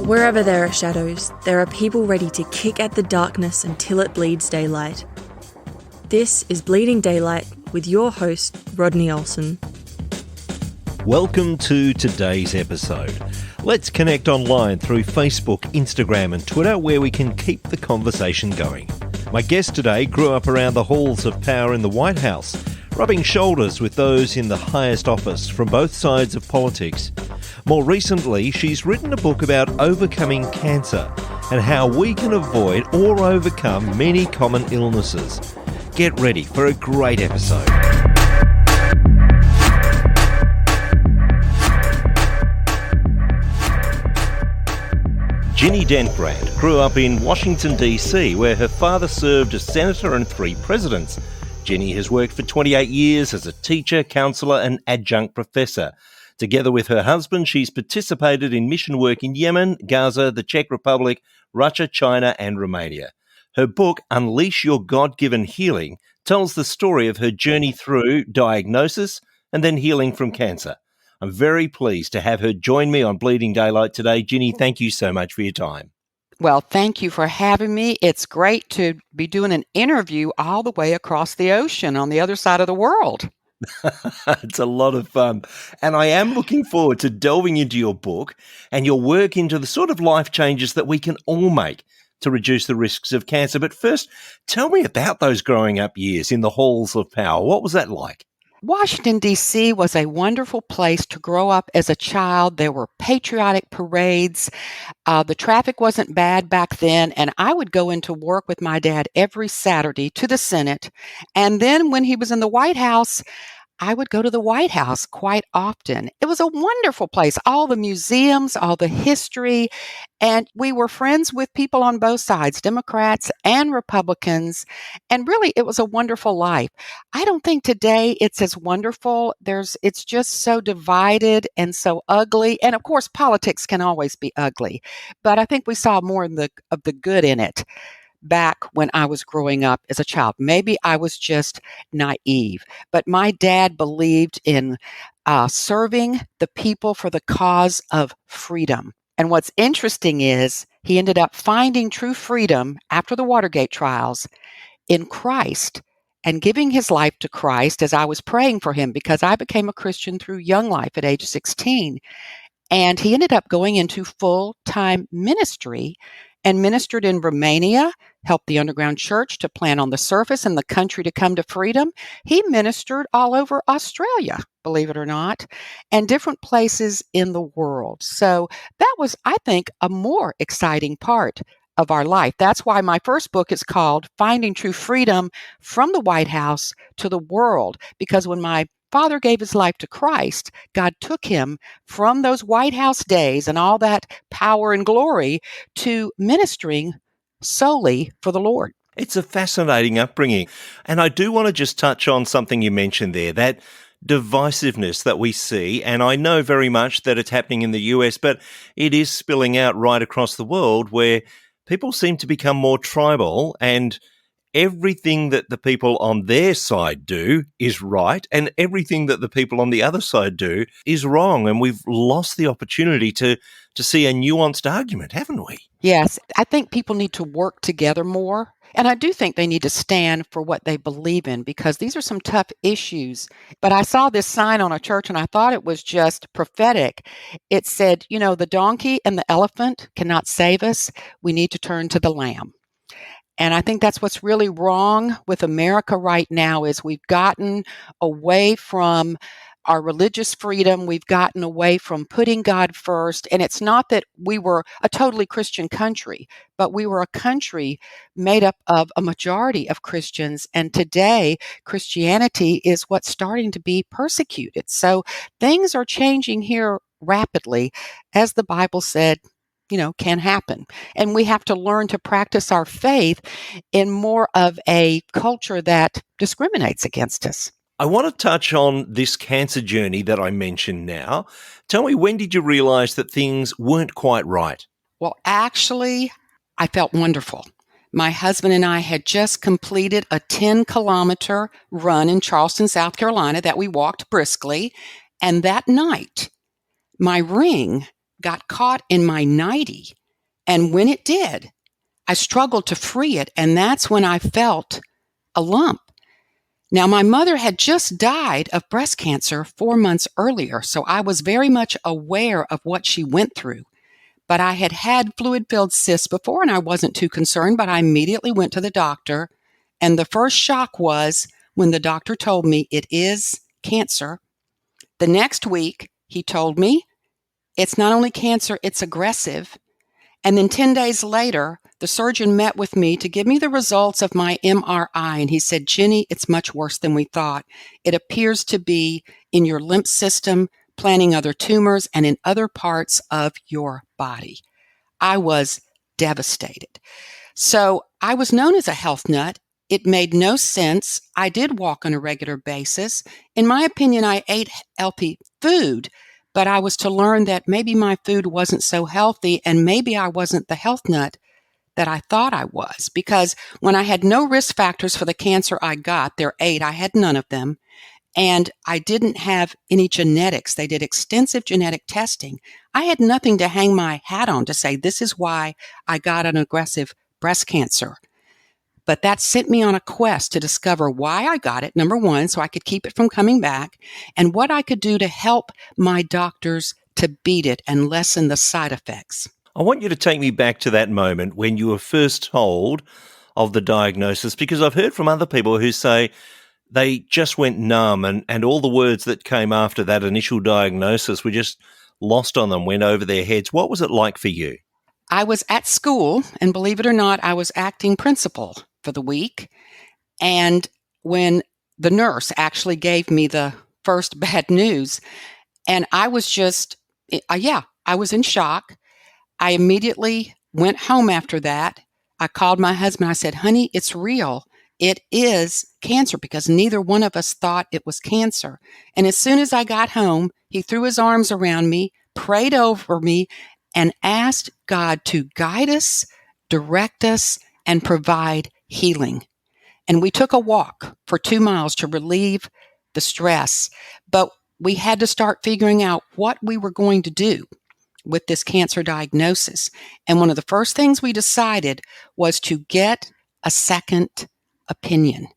Wherever there are shadows, there are people ready to kick at the darkness until it bleeds daylight. This is Bleeding Daylight with your host, Rodney Olson. Welcome to today's episode. Let's connect online through Facebook, Instagram and Twitter, where we can keep the conversation going. My guest today grew up around the halls of power in the White House, rubbing shoulders with those in the highest office from both sides of politics. More recently, she's written a book about overcoming cancer and how we can avoid or overcome many common illnesses. Get ready for a great episode. Ginny Dent Brant grew up in Washington, D.C., where her father served as senator and 3 presidents. Ginny has worked for 28 years as a teacher, counsellor and adjunct professor. Together with her husband, she's participated in mission work in Yemen, Gaza, the Czech Republic, Russia, China and Romania. Her book, Unleash Your God-Given Healing, tells the story of her journey through diagnosis and then healing from cancer. I'm very pleased to have her join me on Bleeding Daylight today. Ginny, thank you so much for your time. Well, thank you for having me. It's great to be doing an interview all the way across the ocean on the other side of the world. It's a lot of fun. And I am looking forward to delving into your book and your work into the sort of life changes that we can all make to reduce the risks of cancer. But first, tell me about those growing up years in the halls of power. What was that like? Washington, D.C. was a wonderful place to grow up as a child. There were patriotic parades. The traffic wasn't bad back then, and I would go into work with my dad every Saturday to the Senate. And then when he was in the White House, I would go to the White House quite often. It was a wonderful place, all the museums, all the history, and we were friends with people on both sides, Democrats and Republicans, and really it was a wonderful life. I don't think today it's as wonderful. It's just so divided and so ugly, and of course politics can always be ugly, but I think we saw more of the good in it back when I was growing up as a child. Maybe I was just naive, but my dad believed in serving the people for the cause of freedom. And what's interesting is he ended up finding true freedom after the Watergate trials in Christ and giving his life to Christ as I was praying for him, because I became a Christian through Young Life at age 16. And he ended up going into full-time ministry and ministered in Romania, helped the underground church to plant on the surface and the country to come to freedom. He ministered all over Australia, believe it or not, and different places in the world. So that was, I think, a more exciting part of our life. That's why my first book is called Finding True Freedom from the White House to the World, because when my father gave his life to Christ, God took him from those White House days and all that power and glory to ministering solely for the Lord. It's a fascinating upbringing. And I do want to just touch on something you mentioned there, that divisiveness that we see. And I know very much that it's happening in the US, but it is spilling out right across the world where people seem to become more tribal, and everything that the people on their side do is right, and everything that the people on the other side do is wrong. And we've lost the opportunity to see a nuanced argument, haven't we? Yes, I think people need to work together more. And I do think they need to stand for what they believe in, because these are some tough issues. But I saw this sign on a church and I thought it was just prophetic. It said, the donkey and the elephant cannot save us. We need to turn to the lamb. And I think that's what's really wrong with America right now, is we've gotten away from our religious freedom. We've gotten away from putting God first. And it's not that we were a totally Christian country, but we were a country made up of a majority of Christians. And today, Christianity is what's starting to be persecuted. So things are changing here rapidly, as the Bible said can happen. And we have to learn to practice our faith in more of a culture that discriminates against us. I want to touch on this cancer journey that I mentioned now. Tell me, when did you realize that things weren't quite right? Well, actually, I felt wonderful. My husband and I had just completed a 10-kilometer run in Charleston, South Carolina that we walked briskly. And that night, my ring got caught in my nightie. And when it did, I struggled to free it. And that's when I felt a lump. Now, my mother had just died of breast cancer 4 months earlier, so I was very much aware of what she went through. But I had had fluid-filled cysts before, and I wasn't too concerned, but I immediately went to the doctor. And the first shock was when the doctor told me it is cancer. The next week, he told me it's not only cancer, it's aggressive. And then 10 days later, the surgeon met with me to give me the results of my MRI. And he said, Ginny, it's much worse than we thought. It appears to be in your lymph system, planting other tumors, and in other parts of your body. I was devastated. So I was known as a health nut. It made no sense. I did walk on a regular basis. In my opinion, I ate healthy food, but I was to learn that maybe my food wasn't so healthy and maybe I wasn't the health nut that I thought I was. Because when I had no risk factors for the cancer I got, there are 8, I had none of them. And I didn't have any genetics. They did extensive genetic testing. I had nothing to hang my hat on to say, this is why I got an aggressive breast cancer. But that sent me on a quest to discover why I got it, number one, so I could keep it from coming back, and what I could do to help my doctors to beat it and lessen the side effects. I want you to take me back to that moment when you were first told of the diagnosis, because I've heard from other people who say they just went numb and all the words that came after that initial diagnosis were just lost on them, went over their heads. What was it like for you? I was at school, and believe it or not, I was acting principal for the week. And when the nurse actually gave me the first bad news, and I was just, I was in shock. I immediately went home after that. I called my husband. I said, honey, it's real. It is cancer, because neither one of us thought it was cancer. And as soon as I got home, he threw his arms around me, prayed over me, and asked God to guide us, direct us, and provide healing. And we took a walk for 2 miles to relieve the stress. But we had to start figuring out what we were going to do with this cancer diagnosis. And one of the first things we decided was to get a second opinion.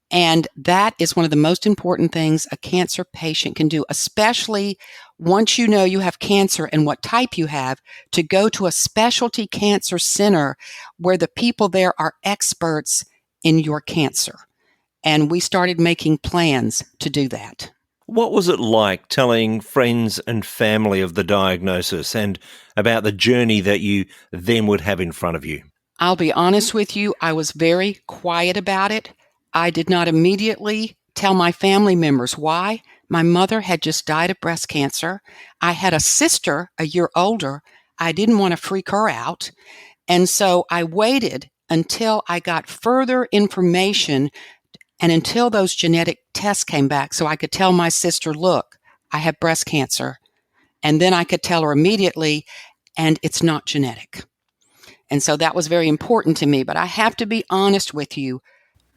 And that is one of the most important things a cancer patient can do, especially once you know you have cancer and what type you have, to go to a specialty cancer center where the people there are experts in your cancer. And we started making plans to do that. What was it like telling friends and family of the diagnosis and about the journey that you then would have in front of you? I'll be honest with you, I was very quiet about it. I did not immediately tell my family members. Why? My mother had just died of breast cancer. I had a sister a year older. I didn't want to freak her out. And so I waited until I got further information and until those genetic tests came back so I could tell my sister, look, I have breast cancer. And then I could tell her immediately, and it's not genetic. And so that was very important to me. But I have to be honest with you.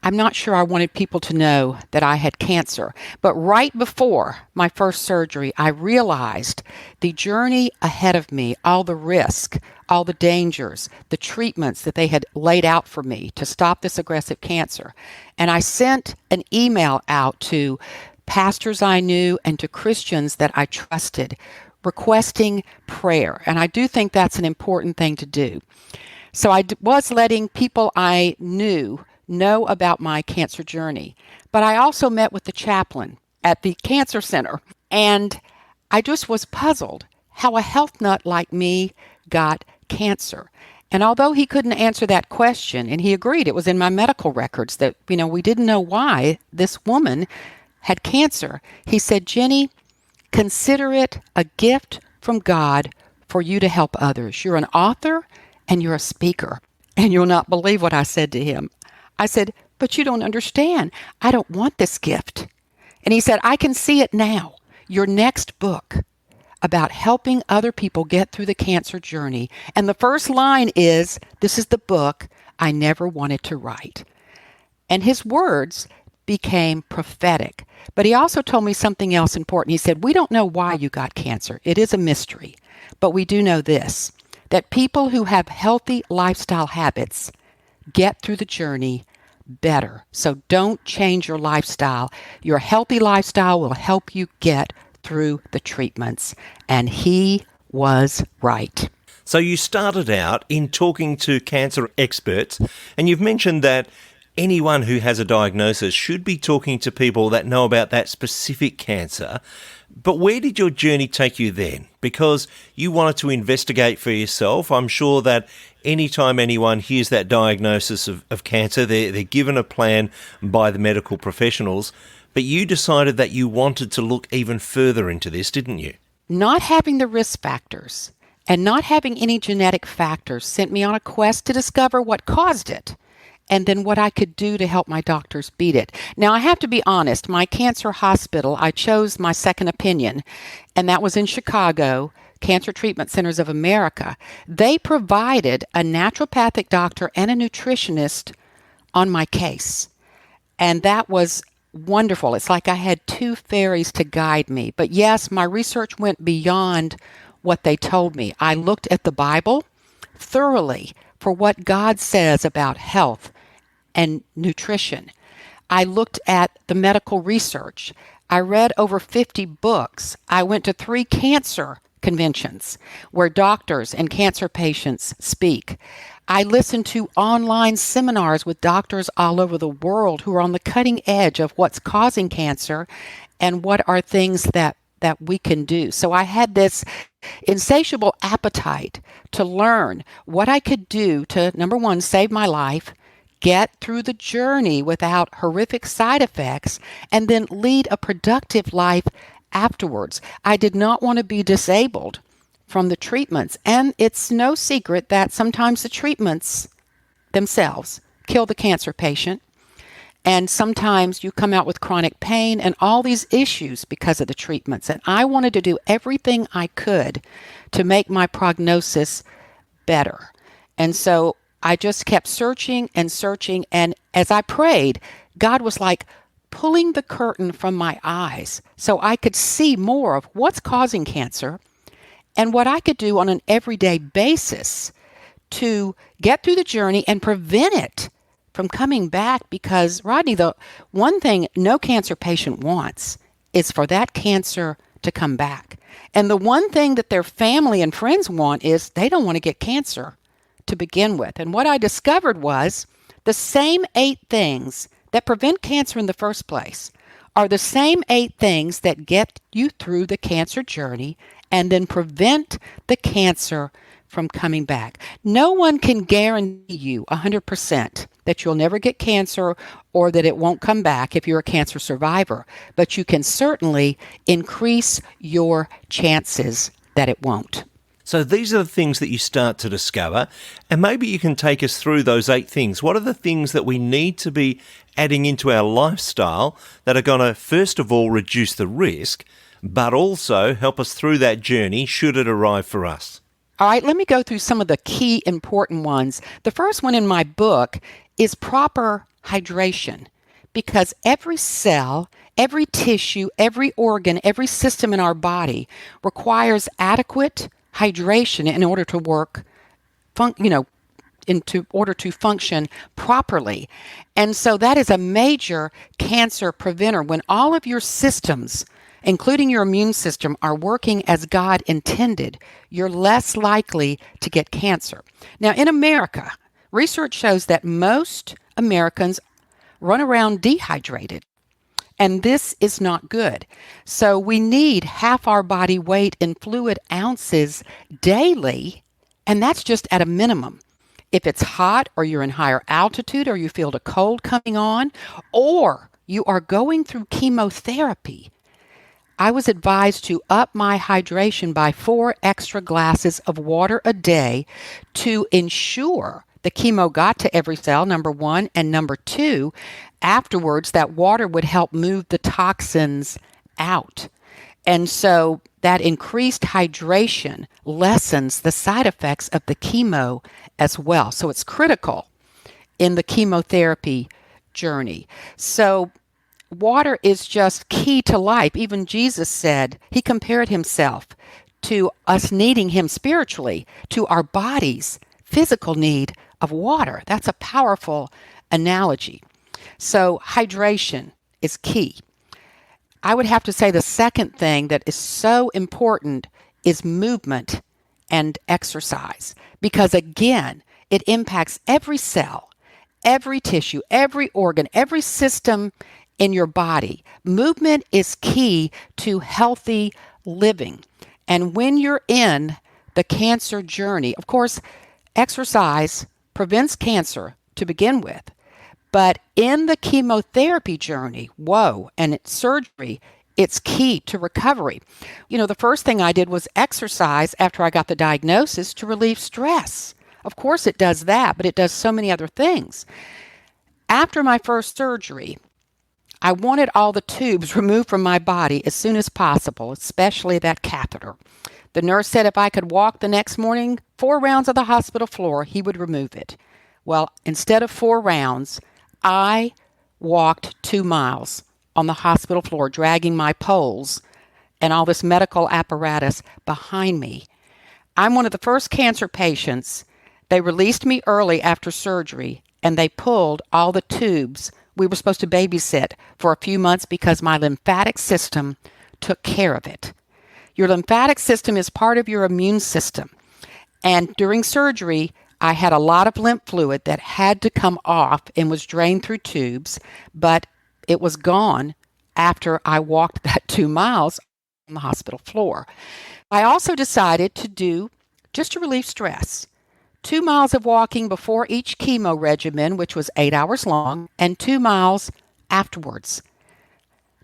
I'm not sure I wanted people to know that I had cancer. But right before my first surgery, I realized the journey ahead of me, all the risk, all the dangers, the treatments that they had laid out for me to stop this aggressive cancer. And I sent an email out to pastors I knew and to Christians that I trusted, requesting prayer. And I do think that's an important thing to do. So I was letting people I knew know about my cancer journey. But I also met with the chaplain at the cancer center, and I just was puzzled how a health nut like me got cancer. And although he couldn't answer that question, and he agreed it was in my medical records that, we didn't know why this woman had cancer, he said, Ginny, consider it a gift from God for you to help others. You're an author and you're a speaker. And you'll not believe what I said to him. I said, but you don't understand. I don't want this gift. And he said, I can see it now. Your next book about helping other people get through the cancer journey. And the first line is, this is the book I never wanted to write. And his words became prophetic. But he also told me something else important. He said, we don't know why you got cancer. It is a mystery. But we do know this, that people who have healthy lifestyle habits get through the journey better. So don't change your lifestyle. Your healthy lifestyle will help you get through the treatments. And he was right. So you started out in talking to cancer experts, and you've mentioned that anyone who has a diagnosis should be talking to people that know about that specific cancer. But where did your journey take you then? Because you wanted to investigate for yourself. I'm sure that anytime anyone hears that diagnosis of cancer, they're given a plan by the medical professionals. But you decided that you wanted to look even further into this, didn't you? Not having the risk factors and not having any genetic factors sent me on a quest to discover what caused it and then what I could do to help my doctors beat it. Now, I have to be honest, my cancer hospital, I chose my second opinion, and that was in Chicago, Cancer Treatment Centers of America. They provided a naturopathic doctor and a nutritionist on my case, and that was wonderful. It's like I had two fairies to guide me. But yes, my research went beyond what they told me. I looked at the Bible thoroughly for what God says about health and nutrition. I looked at the medical research. I read over 50 books. I went to 3 cancer conventions where doctors and cancer patients speak. I listened to online seminars with doctors all over the world who are on the cutting edge of what's causing cancer and what are things that we can do. So I had this insatiable appetite to learn what I could do to, number one, save my life, get through the journey without horrific side effects, and then lead a productive life afterwards. I did not want to be disabled from the treatments. And it's no secret that sometimes the treatments themselves kill the cancer patient. And sometimes you come out with chronic pain and all these issues because of the treatments. And I wanted to do everything I could to make my prognosis better. And so I just kept searching and searching. And as I prayed, God was like pulling the curtain from my eyes so I could see more of what's causing cancer and what I could do on an everyday basis to get through the journey and prevent it from coming back. Because, Rodney, the one thing no cancer patient wants is for that cancer to come back. And the one thing that their family and friends want is they don't want to get cancer to begin with. And what I discovered was the same 8 things that prevent cancer in the first place are the same 8 things that get you through the cancer journey and then prevent the cancer from coming back. No one can guarantee you 100% that you'll never get cancer or that it won't come back if you're a cancer survivor, but you can certainly increase your chances that it won't. So these are the things that you start to discover, and maybe you can take us through those 8 things. What are the things that we need to be adding into our lifestyle that are going to, first of all, reduce the risk, but also help us through that journey should it arrive for us? All right, let me go through some of the key important ones. The first one in my book is proper hydration, because every cell, every tissue, every organ, every system in our body requires adequate hydration in order to work, in order to function properly. And so that is a major cancer preventer. When all of your systems, including your immune system, are working as God intended, you're less likely to get cancer. Now, in America, research shows that most Americans run around dehydrated, and this is not good. So we need half our body weight in fluid ounces daily, and that's just at a minimum. If it's hot or you're in higher altitude or you feel the cold coming on or you are going through chemotherapy, I was advised to up my hydration by 4 extra glasses of water a day to ensure the chemo got to every cell, number one, and number two, afterwards, that water would help move the toxins out. And so that increased hydration lessens the side effects of the chemo as well. So it's critical in the chemotherapy journey. So water is just key to life. Even Jesus said, he compared himself to us needing him spiritually, to our body's physical need of water. That's a powerful analogy. So hydration is key. I would have to say the second thing that is so important is movement and exercise, because again, it impacts every cell, every tissue, every organ, every system in your body. Movement is key to healthy living. And when you're in the cancer journey, of course, exercise prevents cancer to begin with. But in the chemotherapy journey, and it's surgery, it's key to recovery. The first thing I did was exercise after I got the diagnosis to relieve stress. Of course it does that, but it does so many other things. After my first surgery, I wanted all the tubes removed from my body as soon as possible, especially that catheter. The nurse said if I could walk the next morning 4 rounds of the hospital floor, he would remove it. Well, instead of 4 rounds, I walked 2 miles on the hospital floor, dragging my poles and all this medical apparatus behind me. I'm one of the first cancer patients. They released me early after surgery, and they pulled all the tubes we were supposed to babysit for a few months because my lymphatic system took care of it. Your lymphatic system is part of your immune system. And during surgery, I had a lot of lymph fluid that had to come off and was drained through tubes, but it was gone after I walked that 2 miles on the hospital floor. I also decided to do, just to relieve stress, 2 miles of walking before each chemo regimen, which was 8 hours long, and 2 miles afterwards.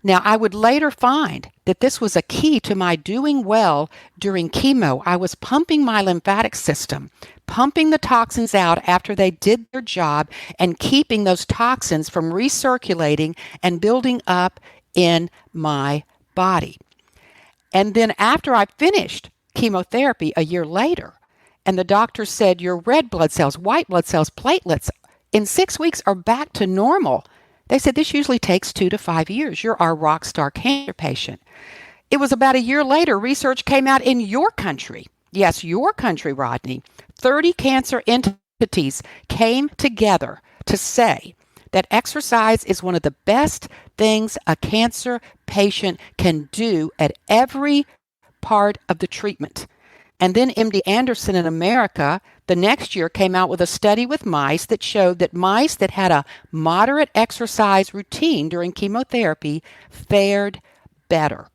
Now, I would later find that this was a key to my doing well during chemo. I was pumping my lymphatic system, pumping the toxins out after they did their job, and keeping those toxins from recirculating and building up in my body. And then after I finished chemotherapy a year later, and the doctor said, your red blood cells, white blood cells, platelets, in 6 weeks are back to normal. They said this usually takes 2 to 5 years. You're our rock star cancer patient. It was about a year later, research came out in your country. Yes, your country, Rodney. 30 cancer entities came together to say that exercise is one of the best things a cancer patient can do at every part of the treatment. And then MD Anderson in America the next year came out with a study with mice that showed that mice that had a moderate exercise routine during chemotherapy fared better.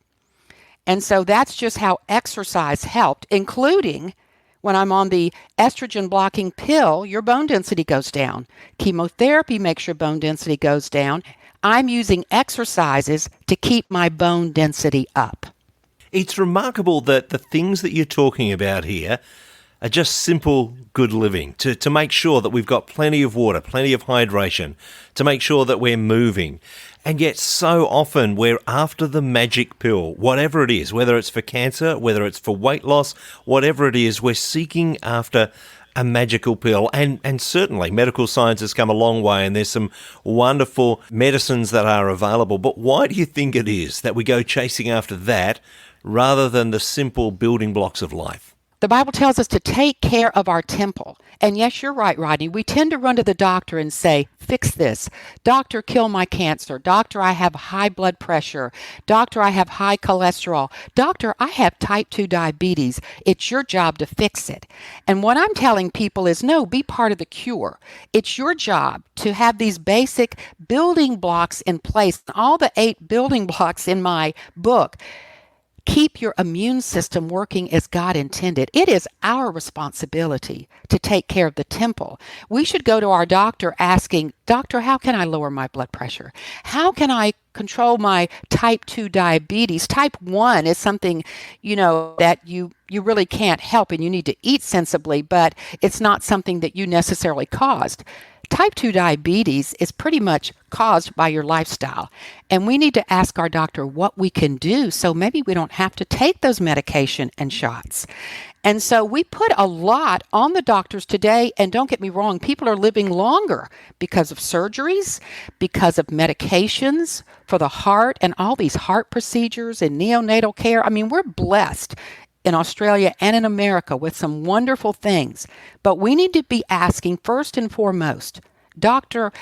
And so that's just how exercise helped, including when I'm on the estrogen blocking pill, your bone density goes down. Chemotherapy makes your bone density goes down. I'm using exercises to keep my bone density up. It's remarkable that the things that you're talking about here are just simple good living, to make sure that we've got plenty of water, plenty of hydration, to make sure that we're moving. And yet so often we're after the magic pill, whatever it is, whether it's for cancer, whether it's for weight loss, whatever it is, we're seeking after a magical pill. And certainly medical science has come a long way and there's some wonderful medicines that are available. But why do you think it is that we go chasing after that rather than the simple building blocks of life? The Bible tells us to take care of our temple. And yes, you're right, Rodney. We tend to run to the doctor and say, fix this. Doctor, kill my cancer. Doctor, I have high blood pressure. Doctor, I have high cholesterol. Doctor, I have type 2 diabetes. It's your job to fix it. And what I'm telling people is, no, be part of the cure. It's your job to have these basic building blocks in place. All the 8 building blocks in my book. Keep your immune system working as God intended. It is our responsibility to take care of the temple. We should go to our doctor asking, Doctor, how can I lower my blood pressure? How can I control my type 2 diabetes? Type 1 is something, that you really can't help and you need to eat sensibly, but it's not something that you necessarily caused. Type 2 diabetes is pretty much caused by your lifestyle, and we need to ask our doctor what we can do so maybe we don't have to take those medication and shots. And so we put a lot on the doctors today, and don't get me wrong, people are living longer because of surgeries, because of medications for the heart and all these heart procedures and neonatal care. I mean, we're blessed in Australia and in America with some wonderful things. But we need to be asking first and foremost, doctor,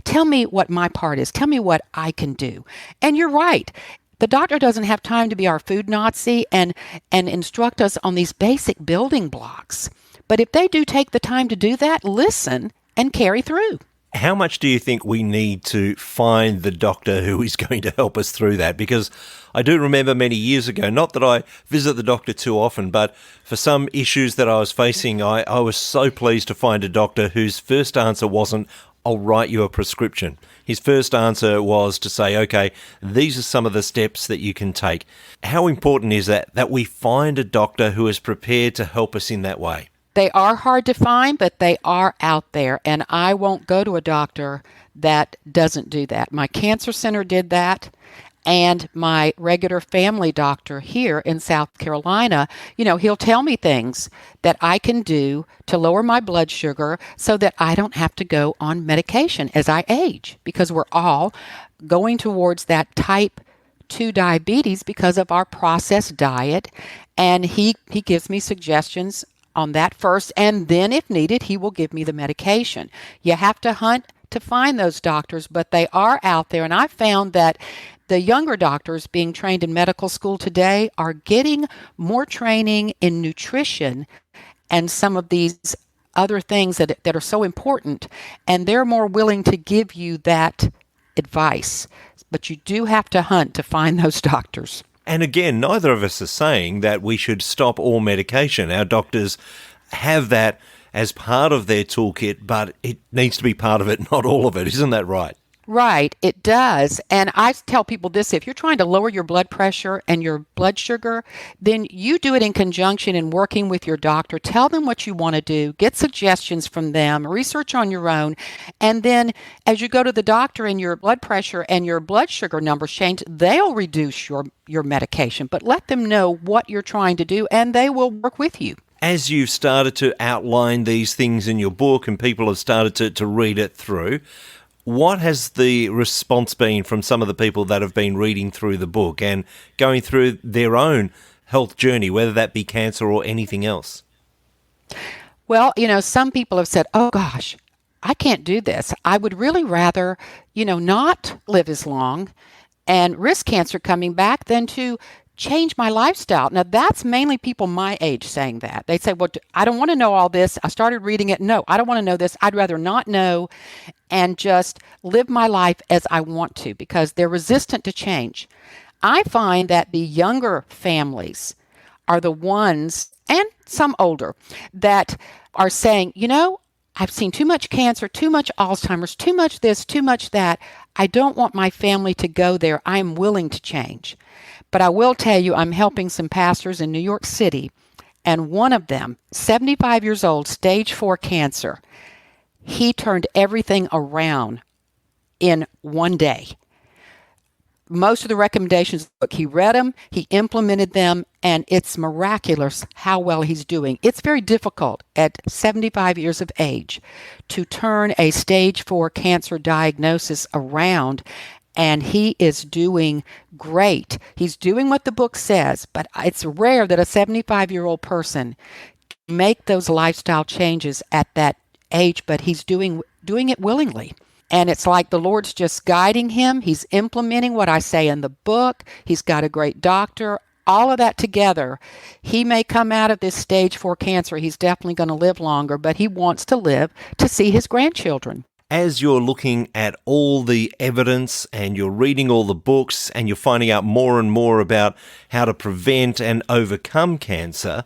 tell me what my part is. Tell me what I can do. And you're right. The doctor doesn't have time to be our food Nazi and instruct us on these basic building blocks. But if they do take the time to do that, listen and carry through. How much do you think we need to find the doctor who is going to help us through that? Because I do remember many years ago, not that I visit the doctor too often, but for some issues that I was facing, I was so pleased to find a doctor whose first answer wasn't, I'll write you a prescription. His first answer was to say, okay, these are some of the steps that you can take. How important is that we find a doctor who is prepared to help us in that way? They are hard to find, but they are out there, and I won't go to a doctor that doesn't do that. My cancer center did that, and my regular family doctor here in South Carolina, he'll tell me things that I can do to lower my blood sugar so that I don't have to go on medication as I age, because we're all going towards that type 2 diabetes because of our processed diet, and he gives me suggestions on that first, and then if needed, he will give me the medication. You have to hunt to find those doctors, but they are out there, and I've found that the younger doctors being trained in medical school today are getting more training in nutrition and some of these other things that are so important, and they're more willing to give you that advice. But you do have to hunt to find those doctors. And again, neither of us are saying that we should stop all medication. Our doctors have that as part of their toolkit, but it needs to be part of it, not all of it. Isn't that right? Right, it does. And I tell people this, if you're trying to lower your blood pressure and your blood sugar, then you do it in conjunction and working with your doctor. Tell them what you want to do, get suggestions from them, research on your own. And then as you go to the doctor and your blood pressure and your blood sugar numbers change, they'll reduce your medication. But let them know what you're trying to do and they will work with you. As you've started to outline these things in your book and people have started to read it through, what has the response been from some of the people that have been reading through the book and going through their own health journey, whether that be cancer or anything else? Well, some people have said, oh gosh, I can't do this. I would really rather, not live as long and risk cancer coming back than to change my lifestyle. Now, that's mainly people my age saying that. They say, well, I don't want to know all this. I started reading it. No, I don't want to know this. I'd rather not know and just live my life as I want to, because they're resistant to change. I find that the younger families are the ones, and some older, that are saying, I've seen too much cancer, too much Alzheimer's, too much this, too much that. I don't want my family to go there. I'm willing to change. But I will tell you, I'm helping some pastors in New York City, and one of them, 75 years old, stage 4 cancer, he turned everything around in one day. Most of the recommendations, look, he read them, he implemented them, and it's miraculous how well he's doing. It's very difficult at 75 years of age to turn a stage 4 cancer diagnosis around, and he is doing great. He's doing what the book says, but it's rare that a 75-year-old person can make those lifestyle changes at that age, but he's doing it willingly. And it's like the Lord's just guiding him. He's implementing what I say in the book. He's got a great doctor. All of that together, he may come out of this stage 4 cancer. He's definitely going to live longer, but he wants to live to see his grandchildren. As you're looking at all the evidence and you're reading all the books and you're finding out more and more about how to prevent and overcome cancer,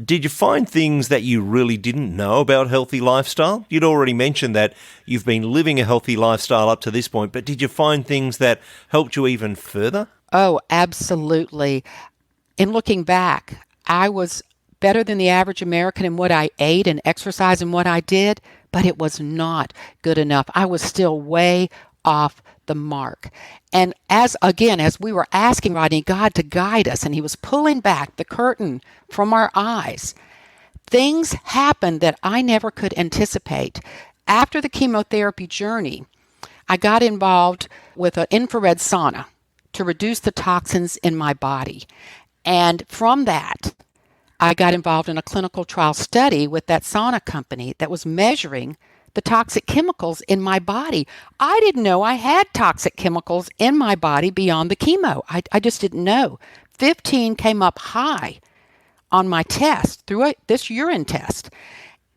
did you find things that you really didn't know about healthy lifestyle? You'd already mentioned that you've been living a healthy lifestyle up to this point, but did you find things that helped you even further? Oh, absolutely. In looking back, I was better than the average American in what I ate and exercise and what I did, but it was not good enough. I was still way off the mark. And as we were asking Rodney, God to guide us, and he was pulling back the curtain from our eyes, things happened that I never could anticipate. After the chemotherapy journey, I got involved with an infrared sauna to reduce the toxins in my body. And from that, I got involved in a clinical trial study with that sauna company that was measuring the toxic chemicals in my body. I didn't know I had toxic chemicals in my body beyond the chemo. I just didn't know. 15 came up high on my test through this urine test.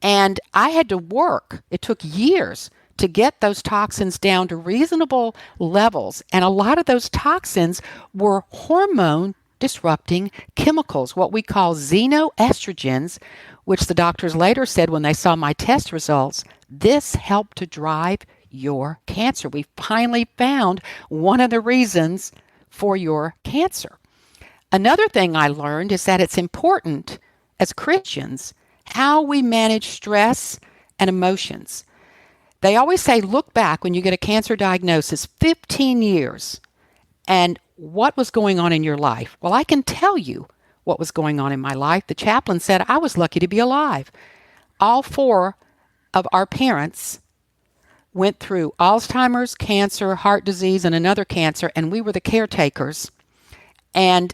And I had to work. It took years to get those toxins down to reasonable levels. And a lot of those toxins were hormone disrupting chemicals, what we call xenoestrogens, which the doctors later said when they saw my test results, this helped to drive your cancer. We finally found one of the reasons for your cancer. Another thing I learned is that it's important as Christians how we manage stress and emotions. They always say, look back when you get a cancer diagnosis, 15 years, and what was going on in your life? Well, I can tell you what was going on in my life. The chaplain said I was lucky to be alive. All 4 of our parents went through Alzheimer's, cancer, heart disease, and another cancer, and we were the caretakers. And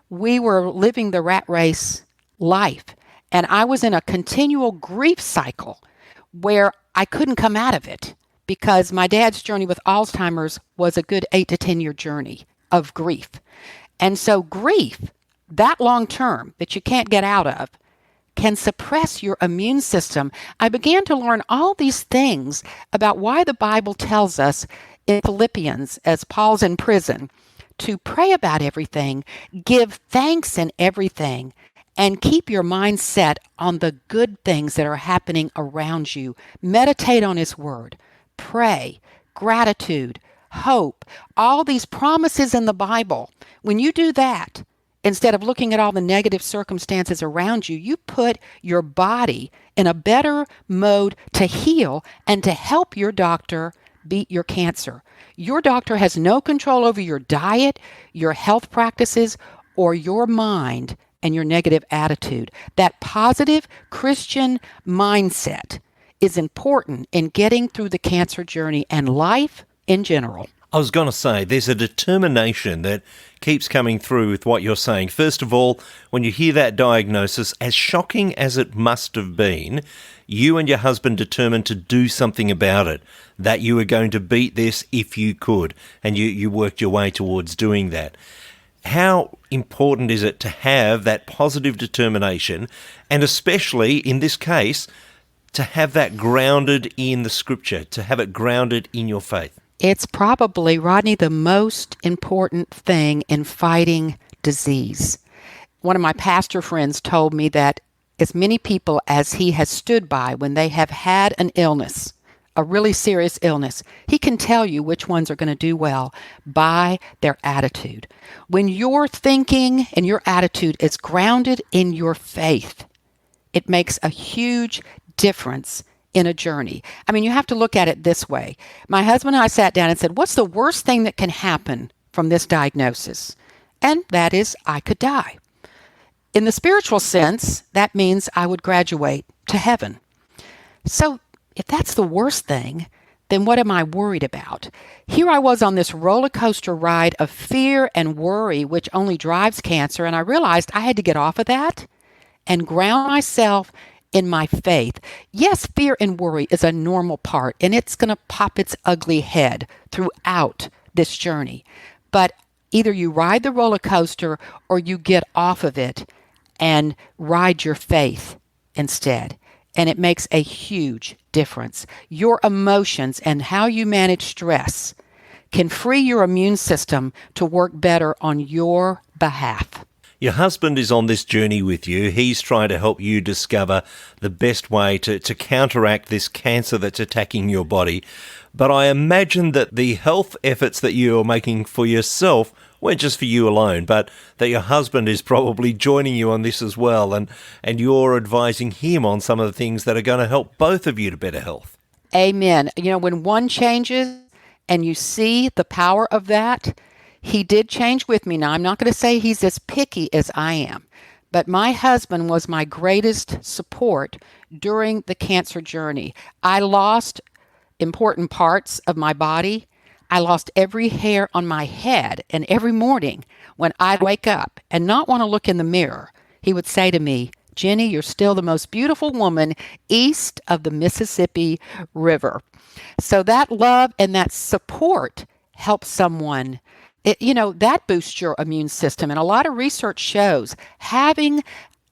we were living the rat race life. And I was in a continual grief cycle where I couldn't come out of it because my dad's journey with Alzheimer's was a good 8 to 10 year journey of grief. And so grief, that long term that you can't get out of, can suppress your immune system. I began to learn all these things about why the Bible tells us in Philippians, as Paul's in prison, to pray about everything, give thanks in everything, and keep your mind set on the good things that are happening around you. Meditate on His Word. Pray. Gratitude. Hope. All these promises in the Bible. When you do that, instead of looking at all the negative circumstances around you, you put your body in a better mode to heal and to help your doctor beat your cancer. Your doctor has no control over your diet, your health practices, or your mind and your negative attitude. That positive Christian mindset is important in getting through the cancer journey and life in general. I was going to say, there's a determination that keeps coming through with what you're saying. First of all, when you hear that diagnosis, as shocking as it must have been, you and your husband determined to do something about it, that you were going to beat this if you could, and you worked your way towards doing that. How important is it to have that positive determination, and especially in this case, to have that grounded in the Scripture, to have it grounded in your faith? It's probably, Rodney, the most important thing in fighting disease. One of my pastor friends told me that as many people as he has stood by when they have had an illness, a really serious illness, he can tell you which ones are going to do well by their attitude. When your thinking and your attitude is grounded in your faith, it makes a huge difference in a journey. I mean, you have to look at it this way. My husband and I sat down and said, what's the worst thing that can happen from this diagnosis? And that is I could die. In the spiritual sense, that means I would graduate to heaven. So if that's the worst thing, then what am I worried about? Here I was on this roller coaster ride of fear and worry, which only drives cancer, and I realized I had to get off of that and ground myself in my faith. Yes, fear and worry is a normal part, and it's going to pop its ugly head throughout this journey. But either you ride the roller coaster or you get off of it and ride your faith instead. And it makes a huge difference. Your emotions and how you manage stress can free your immune system to work better on your behalf. Your husband is on this journey with you. He's trying to help you discover the best way to counteract this cancer that's attacking your body. But I imagine that the health efforts that you're making for yourself weren't just for you alone, but that your husband is probably joining you on this as well, and you're advising him on some of the things that are going to help both of you to better health. Amen. You know, when one changes and you see the power of that, he did change with me. Now, I'm not going to say he's as picky as I am, but my husband was my greatest support during the cancer journey. I lost important parts of my body. I lost every hair on my head, and every morning when I'd wake up and not want to look in the mirror, he would say to me, "Ginny, you're still the most beautiful woman east of the Mississippi River." So that love and that support helps someone. That boosts your immune system. And a lot of research shows having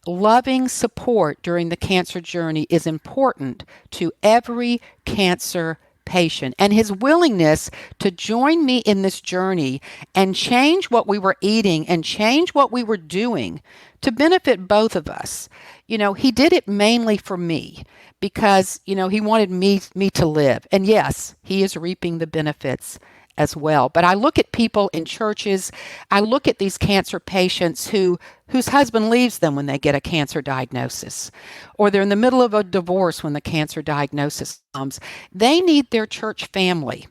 loving support during the cancer journey is important to every cancer patient. And his willingness to join me in this journey and change what we were eating and change what we were doing to benefit both of us. He did it mainly for me because, he wanted me to live. And yes, he is reaping the benefits as well. But I look at people in churches, I look at these cancer patients whose husband leaves them when they get a cancer diagnosis, or they're in the middle of a divorce when the cancer diagnosis comes. They need their church family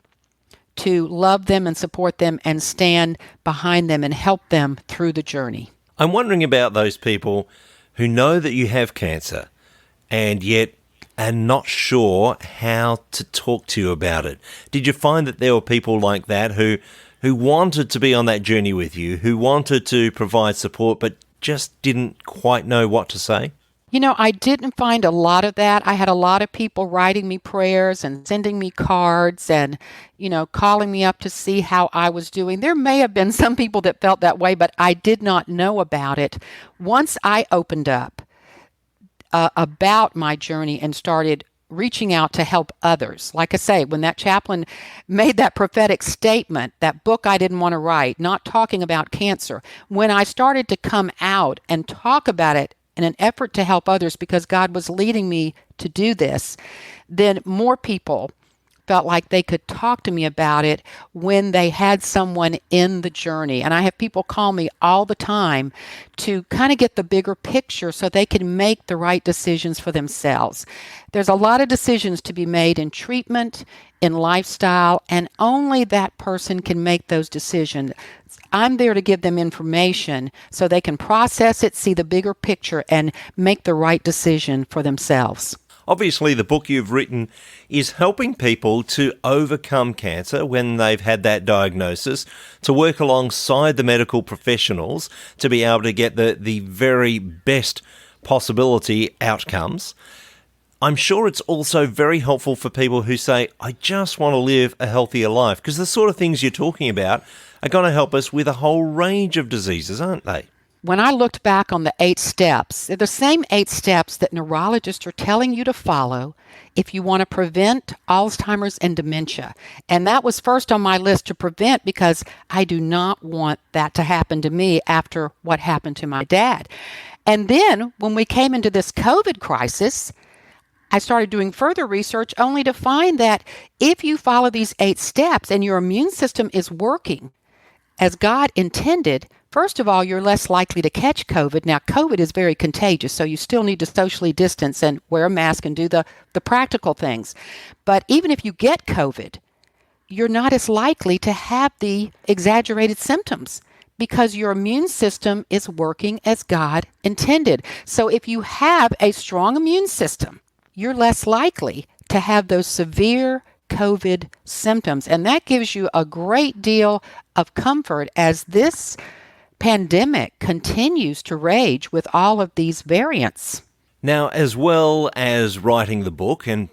to love them and support them and stand behind them and help them through the journey. I'm wondering about those people who know that you have cancer and yet are not sure how to talk to you about it. Did you find that there were people like that who wanted to be on that journey with you, who wanted to provide support but just didn't quite know what to say? I didn't find a lot of that. I had a lot of people writing me prayers and sending me cards and, calling me up to see how I was doing. There may have been some people that felt that way, but I did not know about it. Once I opened up about my journey and started reaching out to help others. Like I say, when that chaplain made that prophetic statement, that book I didn't want to write, not talking about cancer, when I started to come out and talk about it in an effort to help others because God was leading me to do this, then more people felt like they could talk to me about it when they had someone in the journey. And I have people call me all the time to kind of get the bigger picture so they can make the right decisions for themselves. There's a lot of decisions to be made in treatment, in lifestyle, and only that person can make those decisions. I'm there to give them information so they can process it, see the bigger picture, and make the right decision for themselves. Obviously, the book you've written is helping people to overcome cancer when they've had that diagnosis, to work alongside the medical professionals to be able to get the very best possibility outcomes. I'm sure it's also very helpful for people who say, I just want to live a healthier life, because the sort of things you're talking about are going to help us with a whole range of diseases, aren't they? When I looked back on the 8 steps, they're the same 8 steps that neurologists are telling you to follow if you want to prevent Alzheimer's and dementia. And that was first on my list to prevent because I do not want that to happen to me after what happened to my dad. And then when we came into this COVID crisis, I started doing further research only to find that if you follow these 8 steps and your immune system is working as God intended, first of all, you're less likely to catch COVID. Now, COVID is very contagious, so you still need to socially distance and wear a mask and do the practical things. But even if you get COVID, you're not as likely to have the exaggerated symptoms because your immune system is working as God intended. So if you have a strong immune system, you're less likely to have those severe COVID symptoms. And that gives you a great deal of comfort as this pandemic continues to rage with all of these variants. Now, as well as writing the book, and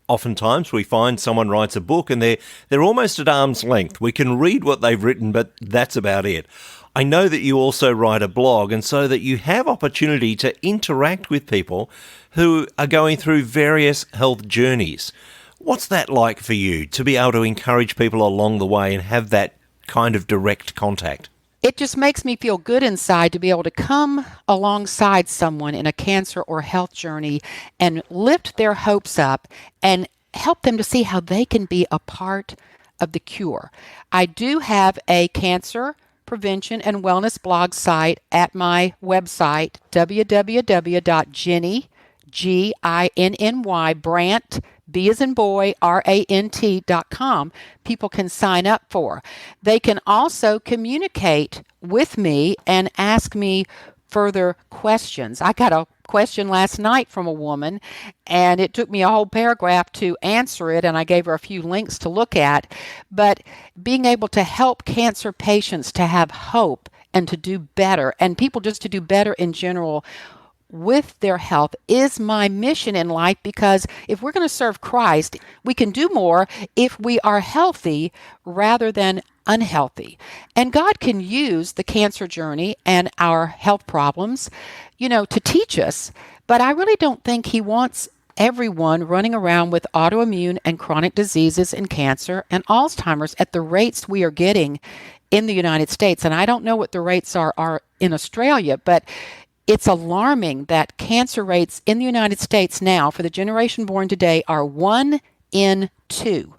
oftentimes we find someone writes a book and they're almost at arm's length. We can read what they've written, but that's about it. I know that you also write a blog, and so that you have opportunity to interact with people who are going through various health journeys. What's that like for you, to be able to encourage people along the way and have that kind of direct contact? It just makes me feel good inside to be able to come alongside someone in a cancer or health journey and lift their hopes up and help them to see how they can be a part of the cure. I do have a cancer prevention and wellness blog site at my website, www.Ginny, Ginny, Brant, B as in boy, RANT.com. People can sign up for. They can also communicate with me and ask me further questions. I got a question last night from a woman, and it took me a whole paragraph to answer it, and I gave her a few links to look at. But being able to help cancer patients to have hope and to do better, and people just to do better in general with their health is my mission in life, because if we're going to serve Christ, we can do more if we are healthy rather than unhealthy. And God can use the cancer journey and our health problems, to teach us. But I really don't think he wants everyone running around with autoimmune and chronic diseases and cancer and Alzheimer's at the rates we are getting in the United States. And I don't know what the rates are in Australia, but it's alarming that cancer rates in the United States now for the generation born today are 1 in 2.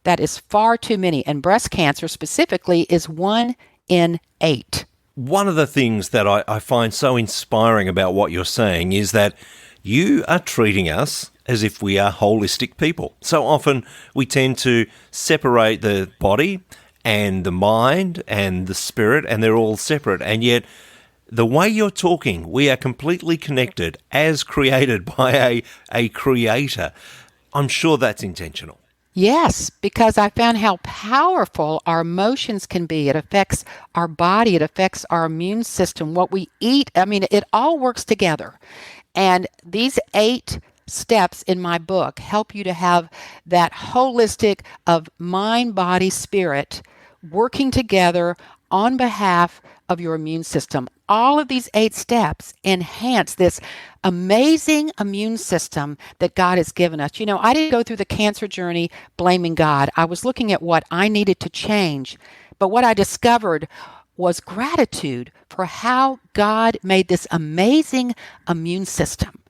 That is far too many. And breast cancer specifically is 1 in 8. One of the things that I find so inspiring about what you're saying is that you are treating us as if we are holistic people. So often we tend to separate the body and the mind and the spirit, and they're all separate. And yet the way you're talking, we are completely connected as created by a creator. I'm sure that's intentional. Yes, because I found how powerful our emotions can be. It affects our body. It affects our immune system, what we eat. I mean, it all works together. And these 8 steps in my book help you to have that holistic of mind, body, spirit working together on behalf of your immune system. All of these 8 steps enhance this amazing immune system that God has given us. I didn't go through the cancer journey blaming God. I was looking at what I needed to change. But what I discovered was gratitude for how God made this amazing immune system.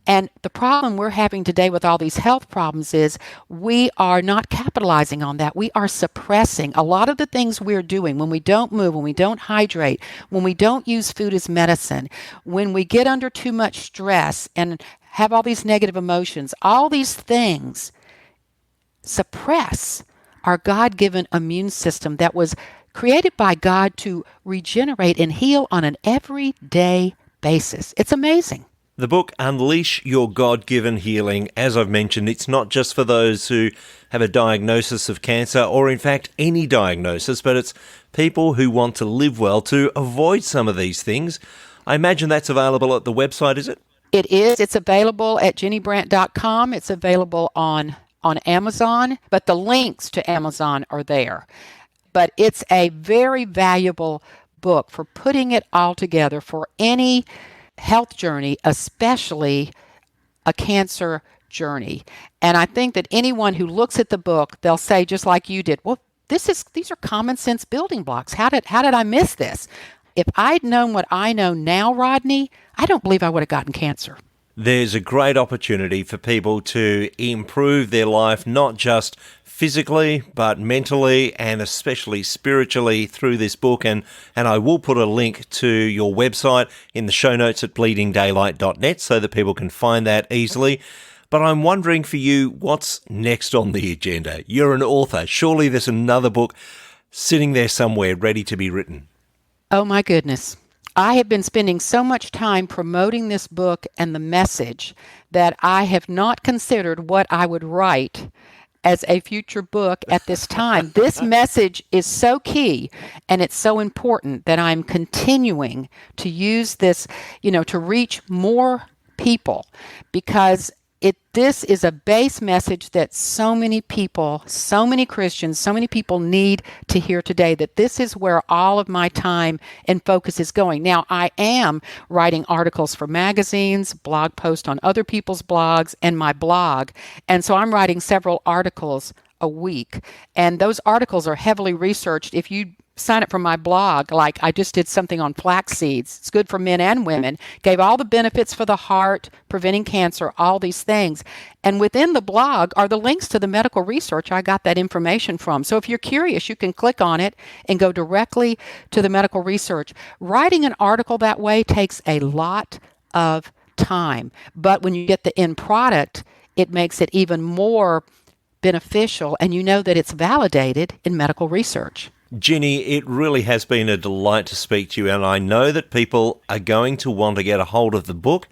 And the problem we're having today with all these health problems is we are not capitalizing on that. We are suppressing a lot of the things we're doing when we don't move, when we don't hydrate, when we don't use food as medicine, when we get under too much stress and have all these negative emotions. All these things suppress our God-given immune system that was created by God to regenerate and heal on an everyday basis. It's amazing. The book, Unleash Your God-Given Healing, as I've mentioned, it's not just for those who have a diagnosis of cancer or, in fact, any diagnosis, but it's people who want to live well to avoid some of these things. I imagine that's available at the website, is it? It is. It's available at GinnyBrant.com. It's available on Amazon, but the links to Amazon are there. But it's a very valuable book for putting it all together for any health journey, especially a cancer journey. And I think that anyone who looks at the book, they'll say, just like you did, well, these are common sense building blocks. How did I miss this? If I'd known what I know now, Rodney, I don't believe I would have gotten cancer. There's a great opportunity for people to improve their life, not just physically, but mentally and especially spiritually through this book. And I will put a link to your website in the show notes at bleedingdaylight.net so that people can find that easily. But I'm wondering for you, what's next on the agenda? You're an author. Surely there's another book sitting there somewhere ready to be written. Oh, my goodness. I have been spending so much time promoting this book and the message that I have not considered what I would write as a future book at this time. This message is so key and it's so important that I'm continuing to use this, to reach more people, because this is a base message that so many people, so many Christians, so many people need to hear today, that this is where all of my time and focus is going. Now, I am writing articles for magazines, blog posts on other people's blogs, and my blog. And so I'm writing several articles a week. And those articles are heavily researched. If you sign up for my blog, like I just did something on flax seeds. It's good for men and women. Gave all the benefits for the heart, preventing cancer, all these things. And within the blog are the links to the medical research I got that information from. So if you're curious, you can click on it and go directly to the medical research. Writing an article that way takes a lot of time. But when you get the end product, it makes it even more beneficial, and you know that it's validated in medical research. Ginny, it really has been a delight to speak to you, and I know that people are going to want to get a hold of the book,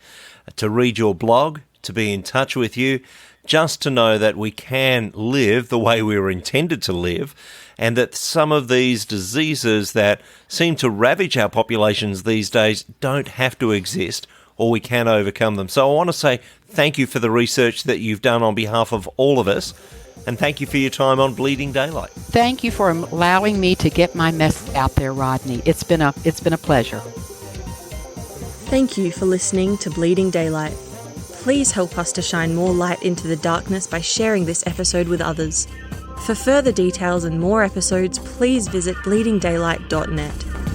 to read your blog, to be in touch with you. just to know that we can live the way we were intended to live, and that some of these diseases that seem to ravage our populations these days don't have to exist, or we can overcome them. So I want to say thank you for the research that you've done on behalf of all of us, and thank you for your time on Bleeding Daylight. Thank you for allowing me to get my message out there, Rodney. It's been a pleasure. Thank you for listening to Bleeding Daylight. Please help us to shine more light into the darkness by sharing this episode with others. For further details and more episodes, please visit bleedingdaylight.net.